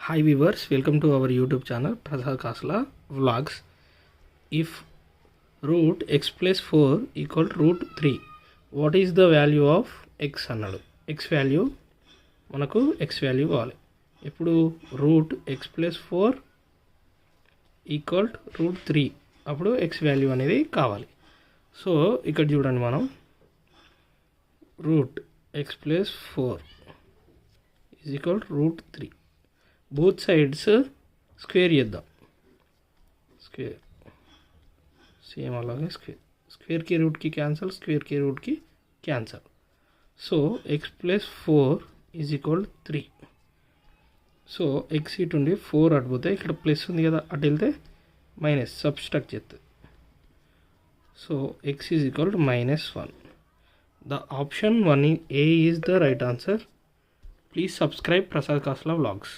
Hi viewers, welcome to our YouTube channel Prasad Kasla Vlogs. If root x plus 4 equal to root 3, what is the value of x అన్నాడు. x value మనకు x value కావాలి. ఇప్పుడు root x plus 4 equal root 3 అప్పుడు x value అనేది కావాలి. So ఇక్కడ చూడండి, మనం root x plus 4 is equal root 3. Both sides square చేద్దాం. స్క్వేర్ సేమ్ అలాగే స్క్వేర్కి రూట్కి క్యాన్సల్, స్క్వేర్కి రూట్కి cancel. So x plus 4 is equal 3. So x ఇటు ఉండి 4 అటుపోతే ఇక్కడ ప్లస్ ఉంది కదా, అటు వెళ్తే మైనస్ సబ్స్ట్రాక్ట్ చేస్తుంది. So x is equal to -1. The option 1 A is the right answer. Please subscribe Prasad Kasla vlogs.